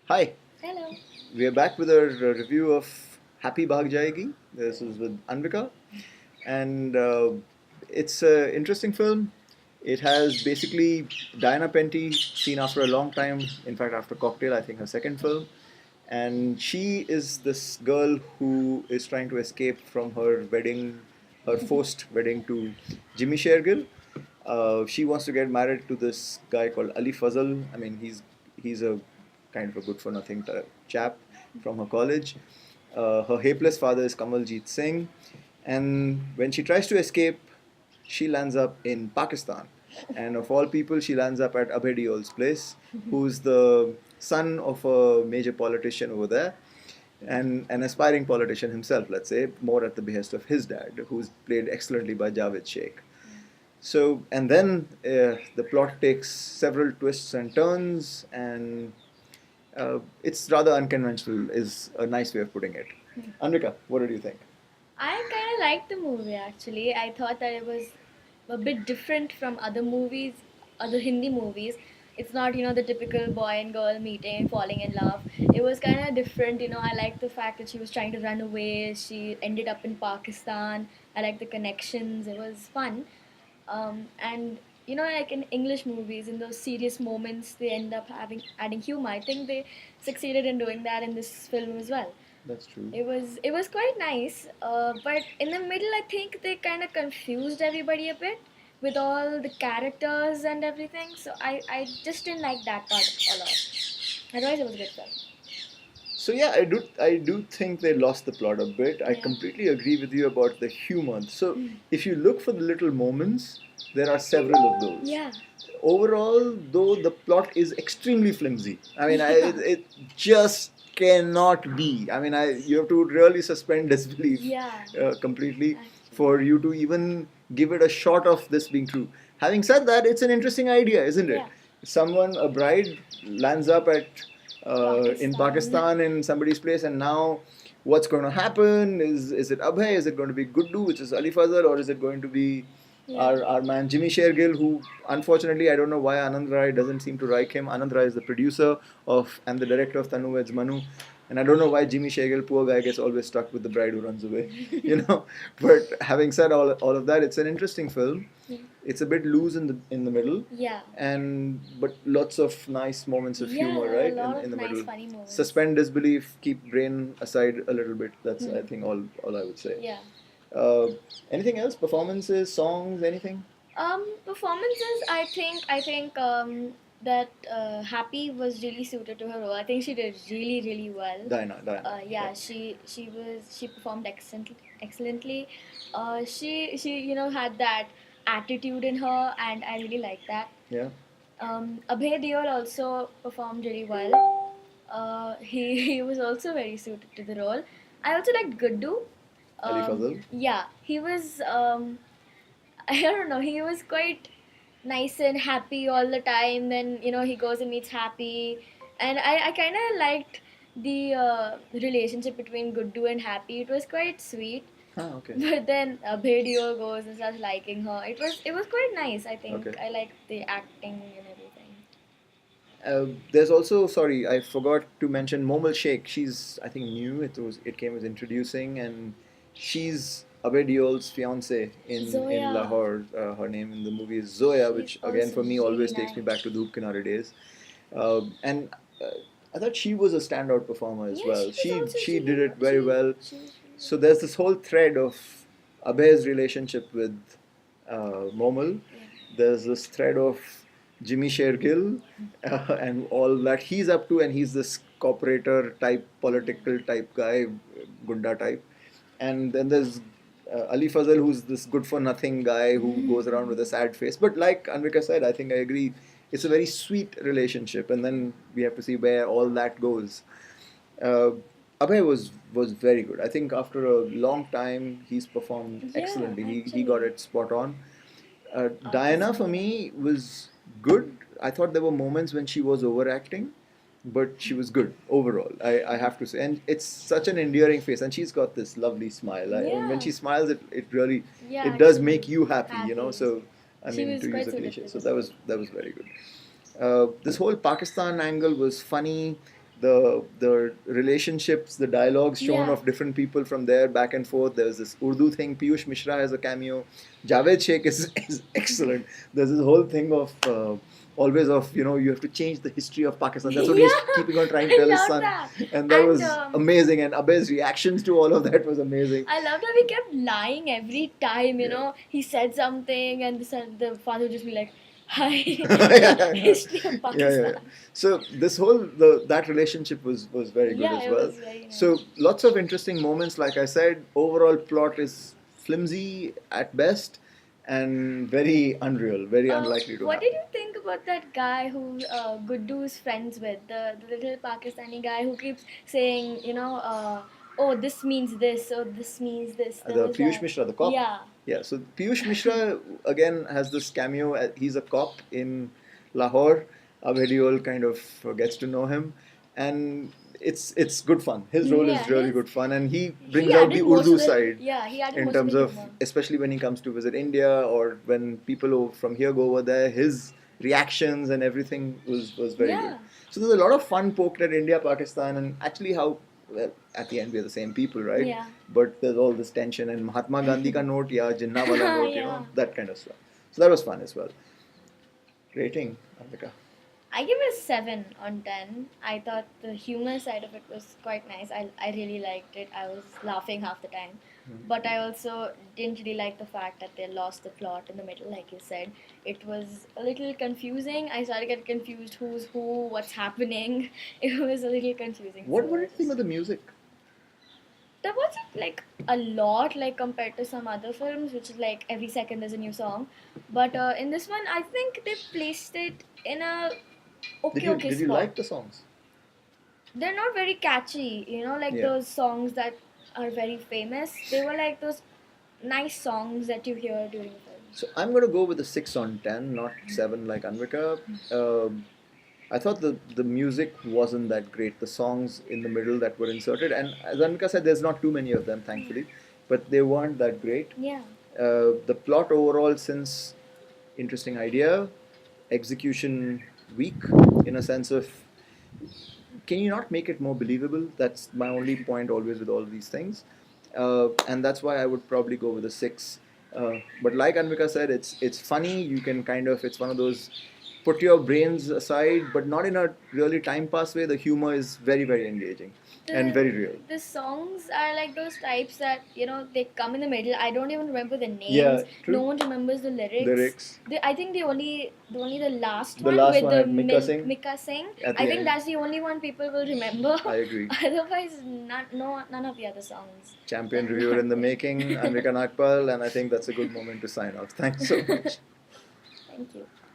Hi, Hello. we are back with our review of Happy Bhag Jayegi. This is with Anvika, and it's an interesting film. It has basically Diana Penty seen after a long time. In fact, after Cocktail, I think her second film, and she is this girl who is trying to escape from her wedding, her forced wedding to Jimmy Shergill. She wants to get married to this guy called Ali Fazal. I mean, he's a kind of a good for nothing chap from her college. Her hapeless father is Kamaljeet Singh, and when she tries to escape, she lands up in Pakistan. And of all people, she lands up at Abhay Deol's place, who's the son of a major politician over there, and an aspiring politician himself, let's say, more at the behest of his dad, who's played excellently by Javed Sheikh. So, and then the plot takes several twists and turns, and it's rather unconventional, is a nice way of putting it. Anvika, what did you think? I kind of liked the movie actually. I thought that it was a bit different from other movies, other Hindi movies. It's not, the typical boy and girl meeting and falling in love. It was kind of different, I liked the fact that she was trying to run away. She ended up in Pakistan. I liked the connections. It was fun. And like in English movies, in those serious moments, they end up having adding humor. I think they succeeded in doing that in this film as well. That's true. It was quite nice, but in the middle, I think they kind of confused everybody a bit with all the characters and everything. So I just didn't like that part a lot. Otherwise, it was a good film. So yeah, I do think they lost the plot a bit. I Yeah. completely agree with you about the humor. So if you look for the little moments, there are several of those. Yeah. Overall, though, the plot is extremely flimsy. I mean, it just cannot be. I mean, you have to really suspend disbelief Yeah. completely Actually. for you to even give it a shot of this being true. Having said that, it's an interesting idea, isn't it? Yeah. Someone, a bride, lands up at in Pakistan in somebody's place, and now what's going to happen? Is it Abhay? Is it going to be Guddu, which is Ali Fazal, or is it going to be Yeah. our man Jimmy Shergill, who unfortunately I don't know why Anand Rai doesn't seem to like him. Anand Rai is the producer of and the director of Tanu Weds Manu. And I don't know why Jimmy Shergill, poor guy, gets always stuck with the bride who runs away, you know. But having said all of that, it's an interesting film. It's a bit loose in the middle, Yeah. and but lots of nice moments of Yeah, humor, there are a right? lot In of the nice middle, funny moments. suspend disbelief, keep brain aside a little bit. That's I think all I would say. Yeah. Uh, anything else? Performances, songs, anything? Performances. I think that Happy was really suited to her role. I think she did really really well. Diana. Yeah, she performed excellently. She had that attitude in her, and I really like that. Yeah. Abhay Deol also performed really well. He was also very suited to the role. I also liked Guddu. Ali Fazal. Yeah, he was. I don't know. He was quite nice and happy all the time. Then he goes and meets Happy, and I kind of liked the relationship between Guddu and Happy. It was quite sweet. Ah, okay. But then Bhedio goes and starts liking her. It was quite nice. I think Okay. I liked the acting and everything. There's also sorry, I forgot to mention Momal Sheikh. She's I think new. It came as introducing, and she's Abhay Deol's fiance in Zoya. Lahore. Her name in the movie is Zoya, She's which again also for me really always takes me back nice. to Dhoop Kinare days. And I thought she was a standout performer as Yeah, well. she was also She really did it very she well. she was So there's this whole thread of Abhay's relationship with Momal. yeah. There's this thread of Jimmy Shergill and all that he's up to, and he's this corporator type, political type guy, Gunda type. And then there's Ali Fazal, who's this good for nothing guy who goes around with a sad face. But like Anvika said, I think I agree. It's a very sweet relationship, and then we have to see where all that goes. Uh, Abhay was very good. I think after a long time, he's performed Yeah, excellently. He got actually. it spot on. Diana for me was good. I thought there were moments when she was overacting, but she was good overall. I have to say, and it's such an endearing face, and she's got this lovely smile. And when Yeah. she smiles, it really Yeah, it does actually. make you happy, you know. Happy. So I She mean, was to use quite a suited cliche. to So this role. that was very good. This whole Pakistan angle was funny. the relationships, the dialogues shown Yeah. of different people from there back and forth. There's this Urdu thing. Piyush Mishra has a cameo. Javed Sheikh is excellent. There's this whole thing of always of you have to change the history of Pakistan. That's what he's Yeah. keeping on trying to I tell his love son, that. and that And, was amazing. And Abey's reactions to all of that was amazing. I loved how he kept lying every time, you Yeah. know. He said something and the father would just be like, hi, Yeah. history of Pakistan. So this whole that relationship was very good Yeah, as it well. was very nice. So lots of interesting moments. Like I said, overall plot is flimsy at best and very unreal, very unlikely to What did happen. you think about that guy who Guddu is friends with, the little Pakistani guy who keeps saying, oh, this means this, oh, this means this. There The was Piyush that. Mishra, the cop. Yeah. Yeah. So Piyush Mishra again has this cameo. He's a cop in Lahore. Abhediol kind of gets to know him, and it's good fun. His role Yeah, is really his- good fun, and he He brings out added the most Urdu of the- side. yeah, he added In most of terms the of, humor. especially when he comes to visit India or when people from here go over there, his reactions and everything was very Yeah. good. So there's a lot of fun poked at India, Pakistan, and actually how, well, at the end we're the same people, right? Yeah. But there's all this tension and Mahatma Gandhi ka note, yeah, Jinnah wala note, Yeah. that kind of stuff. So that was fun as well. Rating, Amrika. I give it a 7 on 10. I thought the humor side of it was quite nice. I really liked it. I was laughing half the time. But I also didn't really like the fact that they lost the plot in the middle, like you said. It was a little confusing. I started to get confused who's who, what's happening. It was a little confusing. What So did you I think of just- the music? There wasn't like a lot like compared to some other films, which is like every second there's a new song. But in this one, I think they placed it in a okay Did you spot. like the songs? They're not very catchy, like Yeah. those songs that are very famous. They were like those nice songs that you hear during the film. So I'm going to go with a 6 on 10, not 7 like Anvika. I thought the music wasn't that great. The songs in the middle that were inserted, and as Anvika said, there's not too many of them, thankfully, but they weren't that great. Yeah. The plot overall, since interesting idea, execution weak in a sense of, can you not make it more believable? That's my only point always with all these things, and that's why I would probably go with a 6. But like Anvika said, it's funny. You can kind of, it's one of those, put your brains aside, but not in a really time pass way. The humor is very very engaging and very real. The songs are like those types that they come in the middle. I don't even remember the names. Yeah, true. No one remembers the lyrics. I think the last The one last with one the had Mika Singh Mika Singh. at the I think end. that's the only one people will remember. I agree. Otherwise, none of the other songs. Champion reviewer in the making, Anvika Nagpal, and I think that's a good moment to sign off. Thanks so much. Thank you.